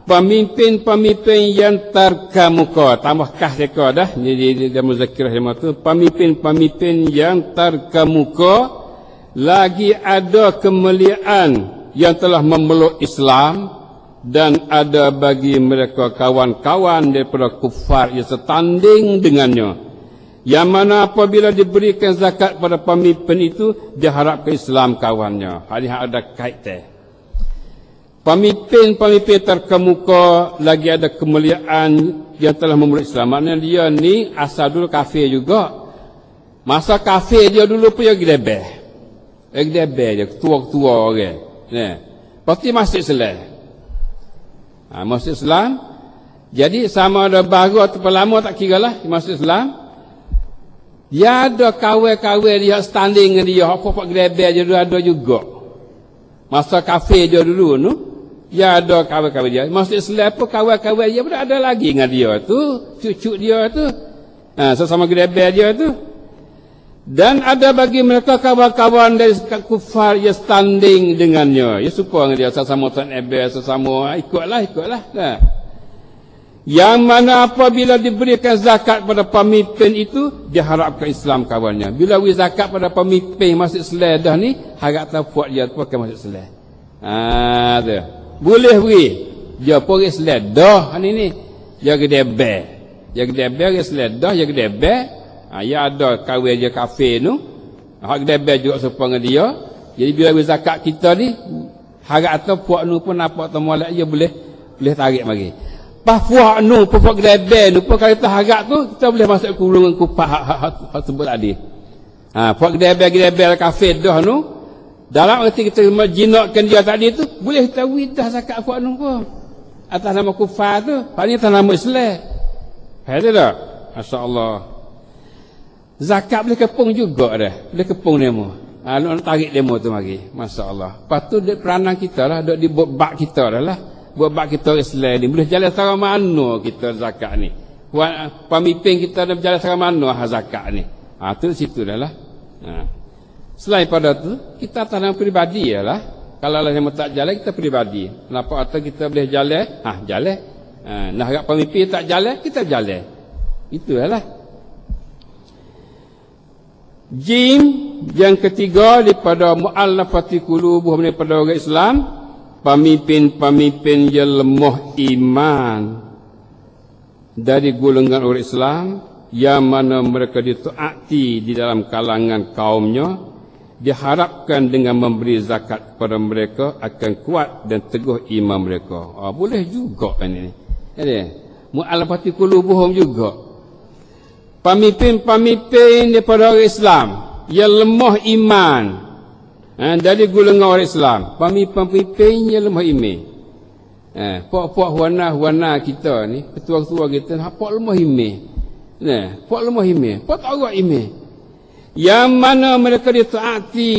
Pemimpin-pemimpin yang terkemuka, tambah kah seka dah ni dia muzakirah lima tu. Pemimpin-pemimpin yang terkemuka lagi ada kemuliaan yang telah memeluk Islam, dan ada bagi mereka kawan-kawan daripada kufar yang setanding dengannya, yang mana apabila diberikan zakat pada pemimpin itu diharapkan Islam kawannya. Ini ada kaitan. Pemimpin-pemimpin terkemuka lagi ada kemuliaan yang telah memeluk Islam. Maknanya dia ni asal dulu kafir juga. Masa kafir dia dulu pun yang gedebeh. Yang gedebeh dia, ketua-ketua orang. Pasti masuk Islam. Masuk Islam. Jadi sama ada baru atau lama tak kira lah masuk Islam. Dia ada kawan-kawan dia standing dengan dia. Apa-apa gedebeh dia dulu ada juga. Masa kafir dia dulu tu. Ya ada kawan-kawan dia. Masuk Islam pun kawan-kawan dia pun ada lagi dengan dia tu. Cucu dia tu. Sesama gedebel dia tu. Dan ada bagi mereka kawan-kawan dari kufar yang standing dengannya. Ya suka dengan dia. Sesama Tuan Ebel, sesama ikutlah. Yang mana apabila diberikan zakat pada pemimpin itu, diharapkan Islam kawannya. Bila beri zakat pada pemimpin masuk Islam dah ni, harap tahu puak dia tu akan masuk Islam. Tu. Boleh beri. Dia pun Islam dah ni. Dia gedebel. Islam dah, dia gedebel. Ya ada kawan dia kafir tu. Hak gedebel juga serupa dengan dia. Jadi bila beri zakat kita ni, harap tahu puak nu pun nampak temualat dia boleh tarik mari. Pas puak nu, puak gedebel nu pun kalau kita harap tu, kita boleh masuk ke golongan kufar hak sebut tadi. Puak gedebel kafir dah nu. Dalam arti kita jinakkan dia tadi tu, boleh kita widah zakat puak nu pun. Atas nama kufar tu, hak ni atas nama Islam. Ada tak? Masya-Allah. Zakat boleh kepung juga dah. Boleh kepung demo. Nak tarik demo tu mari. Masya-Allah. Lepas tu peranan kita lah, duk di bab kita dah lah. Buat bab kita Islam ni boleh jalan secara mana kita zakat ni. pemimpin kita dah berjalan sama mana zakat ni. Tu situ dah lah. Selain pada tu, kita tanam peribadi lah. Kalau lah yang tak jalan, kita peribadi. Kenapa atau kita boleh jalan? Jalan. Nak harap pemimpin tak jalan, kita jalan. Itu lah. Jim yang ketiga daripada mu'allafati qulubuhum daripada orang Islam, pemimpin-pemimpin yang lemah iman dari golongan orang Islam yang mana mereka ditaati di dalam kalangan kaumnya, diharapkan dengan memberi zakat kepada mereka akan kuat dan teguh iman mereka. Boleh juga ini. Mu'allafati qulubuhum juga. Pemimpin-pemimpin daripada orang Islam yang lemah iman dari golongan orang Islam, pemimpin yang lemah iman. Puak-puak wana kita ni, ketua-ketua kita puak lemah iman. Puak lemah iman, puak tak agak iman. Yang mana mereka ditaati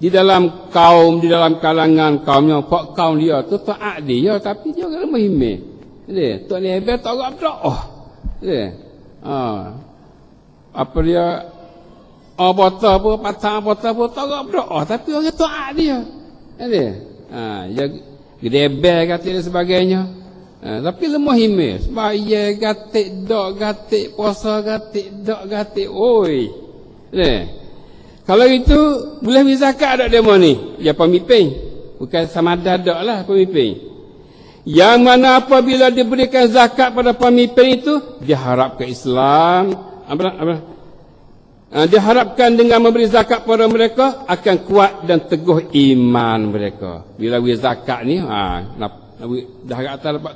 di dalam kaum, di dalam kalangan kaumnya, puak kaum dia tu taat dia tapi dia lemah iman. Tok ni hebat tak agak berdoa. Apa dia botol apa patah botol apa tak agak berdoa tapi orang taat dia. Dia gedebel kata dan sebagainya. Tapi lemah iman. Sembahyang gatik dok gatik, puasa gatik dok gatik. Oi. Kalau itu boleh beri zakat tak demo ni? Ya pemimpin. Bukan sama dadak lah pemimpin. Yang mana apabila diberikan zakat pada pemimpin itu, diharapkan Islam diharapkan dengan memberi zakat pada mereka akan kuat dan teguh iman mereka. Bila beri zakat ni, dah kata dapat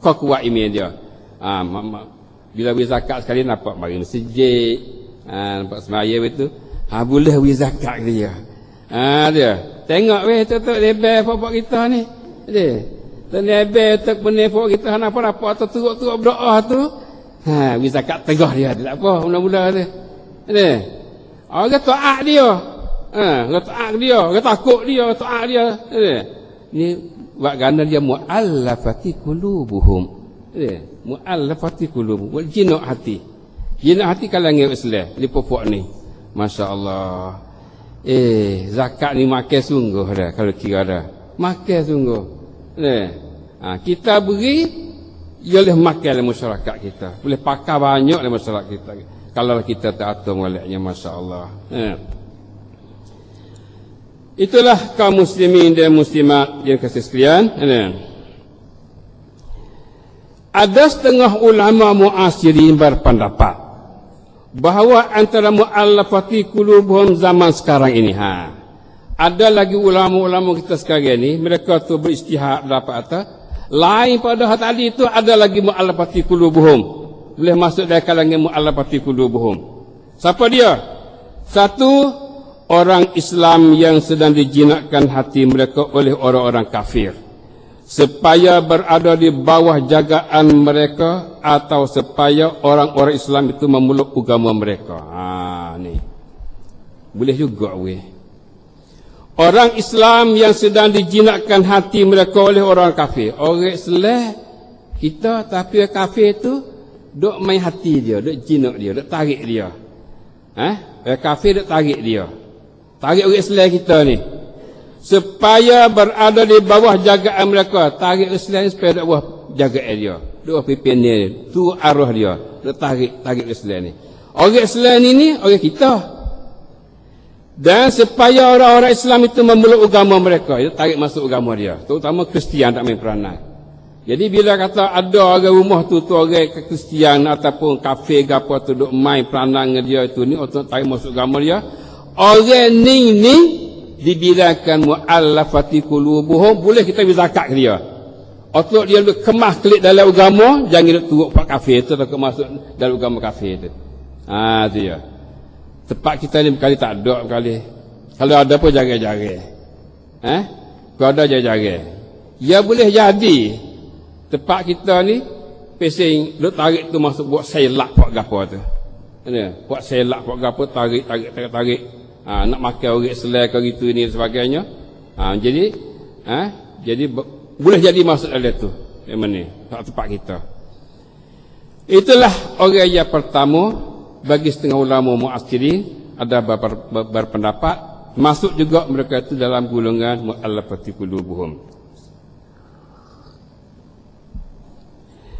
kau kuat iman dia. Bila beri zakat sekali nampak mari masjid, nampak sembahyang itu, boleh beri zakat dia. Dia tengok weh tok lebel bapak kita ni. Dia lebel tok benih bapak kita apa-apa atau turut-turut berdoa tu. Beri zakat teguh dia tak apa mula-mula tu. Orang taat dia. Orang taat dia, orang takut dia, taat dia. Ni buat ganda dia mu'allafati qulubuhum. Mu'allafati qulubuhum. Wal jinak hati. Jinak hati kalangan Islam di pokok ni. Masya-Allah. Zakat ni makan sungguh dah kalau kira dah. Makan sungguh. Kita beri ia boleh makan dalam masyarakat kita. Boleh pakai banyak dalam masyarakat kita. Kalau kita tak atur moleknya, masya-Allah. Itulah kaum muslimin dan muslimat yang kasih sekalian. Ada setengah ulama muasirin berpendapat bahawa antara mu'allafati qulubuhum zaman sekarang ini, ada lagi ulama-ulama kita sekarang ini, mereka tu beristihad dapat atas lain pada hal tadi itu, ada lagi mu'allafati qulubuhum. Boleh masuk dalam kalangan mu'allafati qulubuhum. Siapa dia? Satu, orang Islam yang sedang dijinakkan hati mereka oleh orang-orang kafir, supaya berada di bawah jagaan mereka, atau supaya orang-orang Islam itu memeluk agama mereka. Ni boleh juga weh. Orang Islam yang sedang dijinakkan hati mereka oleh orang kafir. Orang Islam kita tapi kafir itu duk main hati dia, duk jinak dia, duk tarik dia. Orang kafir duk tarik dia. Tarik orang Islam kita ni supaya berada di bawah jagaan mereka. Tarik Islam supaya duk bawah jagaan dia, duk pimpin dia, tu arwah dia, duk tarik Islam ni. Orang Islam ni orang kita. Dan supaya orang-orang Islam itu memeluk agama mereka, dia tarik masuk agama dia, terutama Kristian tak main peranan. Jadi bila kata ada orang rumah tu orang Kristian ataupun kafir ke apa tu duk main peranan dengan dia itu ni, untuk tarik masuk agama dia, orang ni dibilangkan mu'allafati qulubuhum, boleh kita beri zakat ke dia. Untuk dia duk kemah kelik dalam agama, jangan duk turut pak kafir tu atau masuk dalam agama kafir tu. Tu ya. Tempat kita ni berkali tak ada berkali. Kalau ada pun jaga-jaga. Kalau ada jaga-jaga. Ya boleh jadi tempat kita ni pesing duk tarik tu masuk buat selak buat gapo tu. Buat selak buat gapo, tarik. Nak makan orang Islam ke gitu ni dan sebagainya. Jadi boleh jadi masuk dalam tu. Yang mana? Tempat kita. Itulah orang yang pertama bagi setengah ulama mu'assirin ada berpendapat masuk juga mereka itu dalam golongan mu'allafati qulubuhum.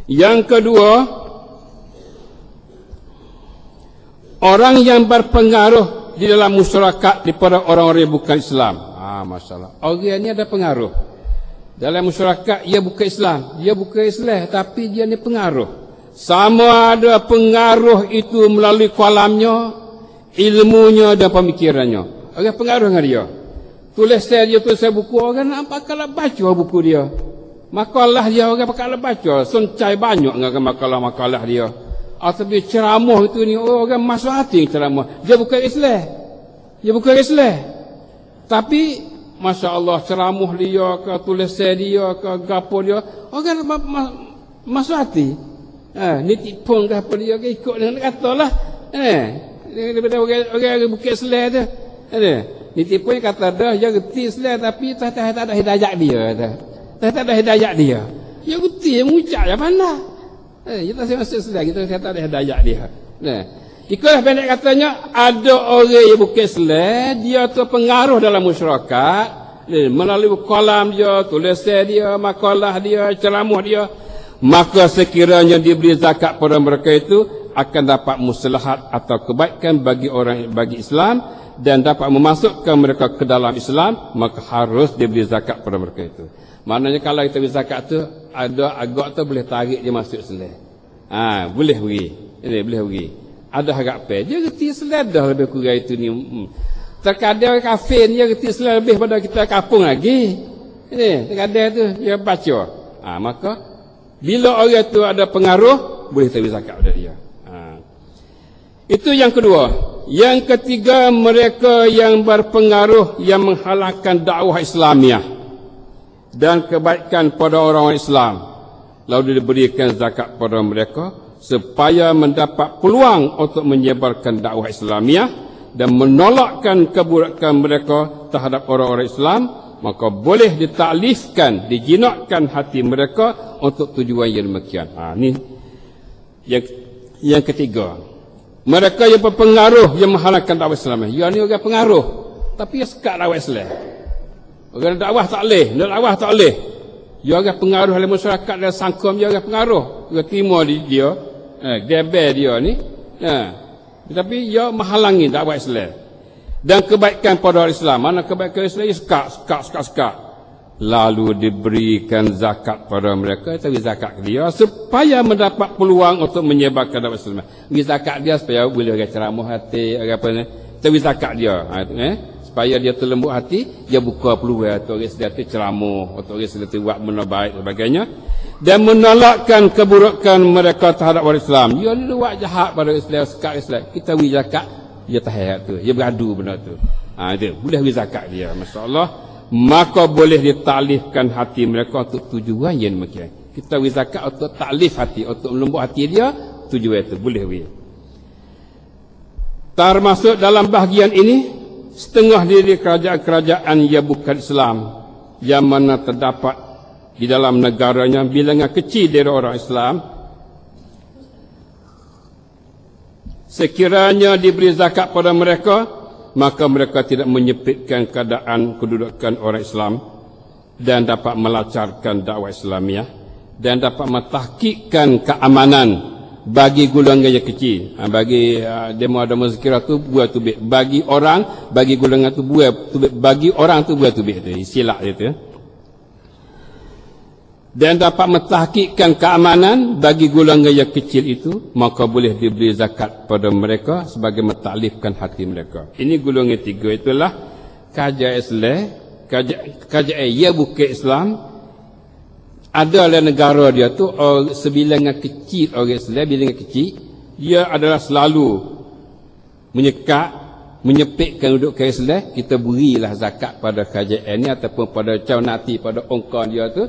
Yang kedua, orang yang berpengaruh di dalam masyarakat daripada orang-orang yang bukan Islam. Masalah. Orang ni ada pengaruh dalam masyarakat, ia bukan Islam, dia bukan Islam, tapi dia ni pengaruh. Sama ada pengaruh itu melalui kalamnya, ilmunya dan pemikirannya. Orang pengaruh dengan dia. Tulis buku, orang nampak kalau baca buku dia. Makalah dia orang bakal baca, soncai banyak dengan makalah-makalah dia. Atau ceramah itu ni orang masuk hati ceramah. Dia bukan Islam. Dia bukan Islam. Tapi masya-Allah ceramah dia ke tulisan dia ke gapo dia, orang masuk hati. Ni tipung ke apa dia ke ikut dengan katalah. Daripada orang bukan Islam tu. Ni tipung kata dah dia reti Islam tapi tak ada hidayah dia tak ada hidayah dia. Dia reti mengucap je pandai. Kita masuk Islam kita tak ada hidayah dia. Itulah pendek katanya, ada orang yang bukan Islam, dia tu pengaruh dalam masyarakat melalui kalam dia, tulisan dia, makalah dia, ceramah dia. Maka sekiranya diberi zakat pada mereka itu akan dapat maslahat atau kebaikan bagi orang bagi Islam dan dapat memasukkan mereka ke dalam Islam, maka harus diberi zakat pada mereka itu. Maknanya kalau kita beri zakat tu ada agak tu boleh tarik dia masuk Islam. Boleh beri. Ini boleh beri. Ada harapan dia reti Islam dah lebih kurang itu ni. Terkadang kafir dia reti Islam lebih pada kita kampung lagi. Ini terkadang tu dia baca. Maka bila orang tu ada pengaruh, boleh beri zakat pada dia. Itu yang kedua. Yang ketiga, mereka yang berpengaruh yang menghalangkan dakwah Islamiah dan kebaikan pada orang Islam, lalu diberikan zakat pada mereka supaya mendapat peluang untuk menyebarkan dakwah Islamiah dan menolakkan keburukan mereka terhadap orang-orang Islam, maka boleh ditaklifkan, dijinakkan hati mereka untuk tujuan yang demikian. Ini yang ketiga. Mereka yang berpengaruh yang menghalangkan dakwah Islam. Ya ni orang pengaruh, tapi dia sekat dakwah Islam. Orang dakwah tak boleh, dakwah tak boleh. Dia orang pengaruh dalam masyarakat dan sangkum, dia orang pengaruh. Dia terima dia, geber dia ni. Tetapi dia menghalangi dakwah Islam. Dan kebaikan pada orang Islam. Mana kebaikan Islam? Sekat. Lalu diberikan zakat pada mereka, tapi zakat dia supaya mendapat peluang untuk menyebarkan dakwah Islam. Beri zakat dia supaya boleh orang ceramah hati, apa ni. Tapi zakat dia, supaya dia terlembut hati, dia buka peluang untuk orang Islam tu ceramah, untuk orang Islam tu buat benda baik dan sebagainya, dan menolakkan keburukan mereka terhadap orang Islam. Dia ni buat jahat pada Islam, sekat Islam. Kita beri zakat, dia tahan tu, dia beradu benda tu. Itu boleh beri zakat dia, masya-Allah. Maka boleh ditaklifkan hati mereka untuk tujuan yang demikian. Kita beri zakat untuk taklif hati, untuk melembut hati dia, tujuan itu boleh beri. Termasuk dalam bahagian ini, setengah diri kerajaan-kerajaan yang bukan Islam, yang mana terdapat di dalam negaranya bilangan kecil dari orang Islam, sekiranya diberi zakat pada mereka, maka mereka tidak menyempitkan keadaan kedudukan orang Islam dan dapat melancarkan dakwah Islamiah dan dapat mentahkikkan keamanan bagi golongan yang kecil. Bagi demo zikirah tu buat tubik, bagi orang, bagi golongan tu buat tubik, bagi orang tu buat tubik tu, istilah dia tu. Dan dapat mentahkikkan keamanan bagi golongan yang kecil itu, maka boleh diberi zakat pada mereka sebagai mentaklifkan hati mereka. Ini golongan tiga, itulah kerajaan Islam, kerajaan ia bukan Islam. Ada dalam negara dia tu sebilangan kecil orang Islam, bilangan kecil, dia adalah selalu menyekat, menyepitkan kedudukan Islam. Kita berilah zakat pada kerajaan ni ataupun pada cawanati, pada ongkon dia tu,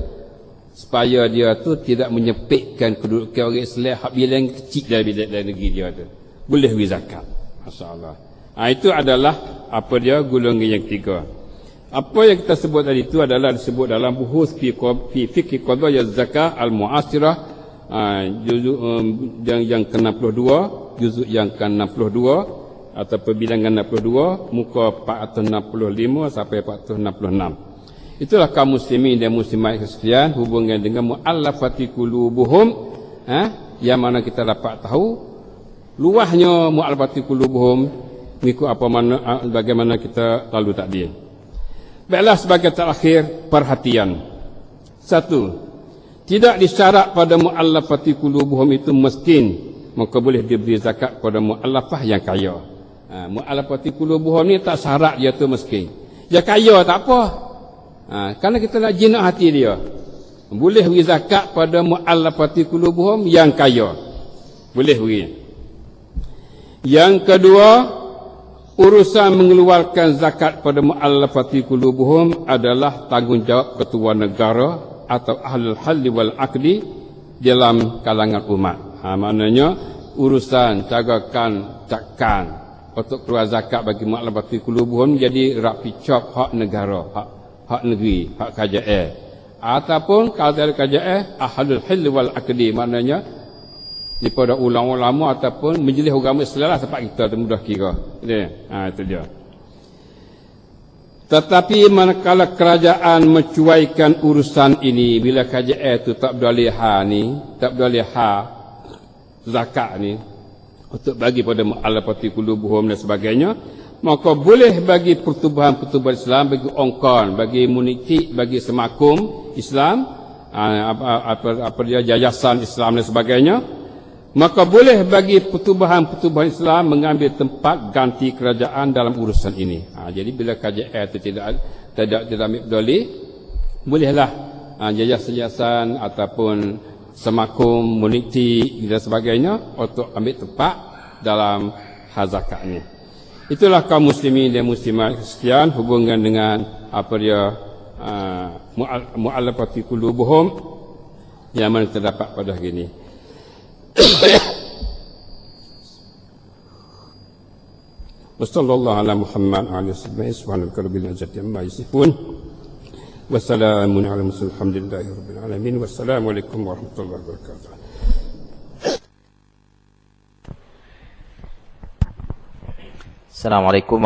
supaya dia tu tidak menyepitkan kedudukan orang Islam hak bilangan kecil dalam negeri dia tu. Boleh beri zakat. Masya-Allah. Itu adalah apa dia golongan yang tiga. Apa yang kita sebut tadi itu adalah disebut dalam buhus fi fiqh qadaya zakah al-mu'asirah juzuk yang ke-62, juzuk yang ke-62 atau perbilangan 62, muka 465 sampai 466. Itulah kaum muslimin dan muslimat sekalian, hubungan dengan mu'allafati qulubuhum, yang mana kita dapat tahu luahnya mu'allafati qulubuhum mengikut apa mana bagaimana kita lalu tadi. Baiklah, sebagai terakhir, perhatian. Satu, tidak disyarat pada mu'allafati qulubuhum itu miskin, maka boleh diberi zakat pada mu'allafah yang kaya. Mu'allafati qulubuhum ni tak syarat dia tu miskin. Dia kaya tak apa. Kerana kita nak jinak hati dia, boleh beri zakat pada mu'allafati qulubuhum yang kaya. Boleh beri. Yang kedua, urusan mengeluarkan zakat pada mu'allafati qulubuhum adalah tanggungjawab ketua negara atau ahlul halli wal aqdi dalam kalangan umat. Maknanya urusan cakkan untuk keluar zakat bagi mu'allafati qulubuhum jadi rapi cop hak negara, hak negeri, hak kerajaan. Ataupun kalau dari kerajaan ahlul halli wal aqdi, maknanya daripada ulama-ulama ataupun majlis agama Islam lah, tempat kita tu mudah kira. Itu dia. Tetapi manakala kerajaan mencuaikan urusan ini, bila kerajaan itu tak boleh tak boleh zakat ni untuk bagi pada mu'allafati qulubuhum dan sebagainya, maka boleh bagi pertubuhan-pertubuhan Islam, bagi ongkon, bagi muniti, bagi semakum Islam, apa dia, yayasan Islam dan sebagainya, maka boleh bagi pertubuhan-pertubuhan Islam mengambil tempat ganti kerajaan dalam urusan ini. Jadi bila kerajaan itu tidak ambil peduli, bolehlah yayasan ataupun semakum, muniti dan sebagainya untuk ambil tempat dalam hal zakat ini. Itulah kaum muslimin dan muslimat sekalian, hubungan dengan apa dia mu'allafati qulubuhum yang mana terdapat pada hari ini. Wassallallahu ala Muhammad wa ala alihi subhanaka rabbil izzati amma yasifun. Wassalamun ala mursalin alhamdulillahi rabbil alamin. Wassalamu alaikum warahmatullahi wabarakatuh. Assalamualaikum